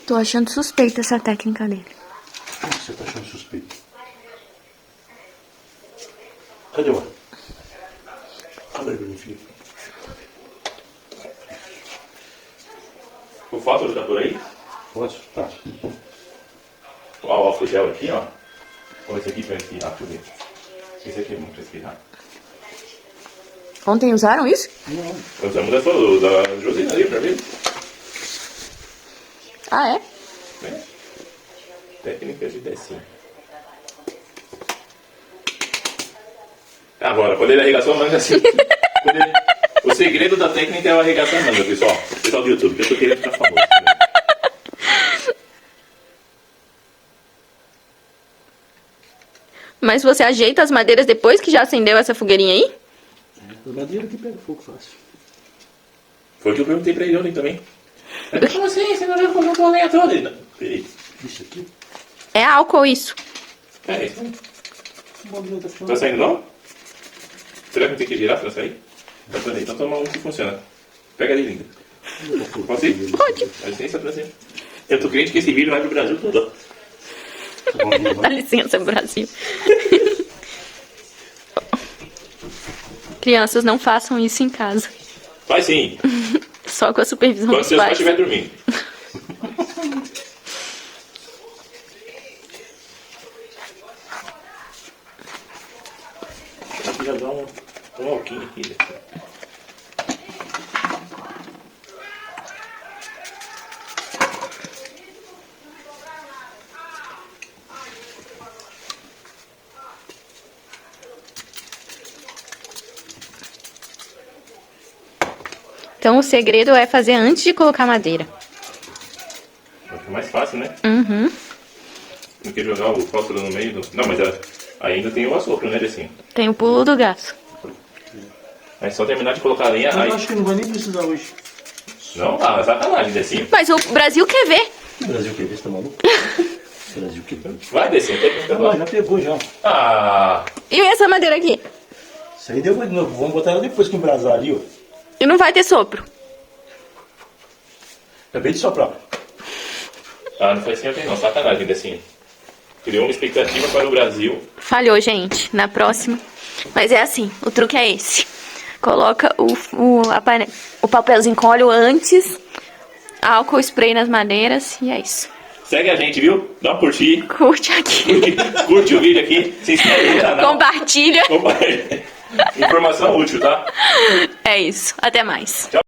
Tô achando suspeita essa técnica dele. O que você tá achando suspeito? Cadê o ar? Abre aí pra mim, Felipe. O fósforo tá por aí? Posso? Tá. O álcool gel aqui, ó. Ou esse aqui pra espirrar, deixa eu ver. Esse aqui é bom pra espirrar. Ontem usaram isso? Não. Usamos da Josina ali pra ver. Ah, é? Né? Técnica de descer. Agora, quando ele arregaçou a manga assim. O segredo da técnica é o arregaçar a manga, pessoal. Pessoal do YouTube, que eu tô querendo ficar famoso. Mas você ajeita as madeiras depois que já acendeu essa fogueirinha aí? A madeira que pega fogo fácil. Foi o que eu perguntei pra ele ontem também. Como assim? Você não já colocou a lenha toda? Ele, não. Peraí. Isso aqui? É álcool isso. É isso aí. O bagulho tá Tá funcionando. saindo não? Será que não tem que girar pra sair? Tá, peraí, então toma um que funciona. Pega ali, linda. Posso ir? Pode. Dá licença, Brasil. Eu tô crente que esse vídeo vai pro Brasil todo. Dá licença, Brasil. Crianças, não façam isso em casa. Vai sim. Só com a supervisão Quando dos seus pais pais. estiverem dormindo. Aqui já dá um alquinho aqui. Né? Então o segredo é fazer antes de colocar madeira. Vai ficar mais fácil, né? Uhum. Do que jogar o fósforo no meio do... Não, mas ainda tem o assopro, né, assim. Tem o pulo do gato. Aí só terminar de colocar a lenha, aí... Eu acho que não vai nem precisar hoje. Não, tá, sacanagem, assim. Mas o Brasil quer ver. O Brasil quer ver, você tá maluco? O Brasil quer ver. Vai descer, técnica do... Já pegou já. Ah, E essa madeira aqui? Isso aí deu de novo. Vamos botar ela depois que embrasar ali, ó. E não vai ter sopro. Acabei de soprar. não foi assim ontem não, sacanagem, assim. Criou uma expectativa para o Brasil. Falhou, gente. Na próxima. Mas é assim, o truque é esse. Coloca o papelzinho com óleo antes, álcool spray nas madeiras e é isso. Segue a gente, viu? Dá um curtir. Curte aqui. Curte o vídeo aqui. Se inscreve no canal. Compartilha. Informação útil, tá? É isso. Até mais. Tchau.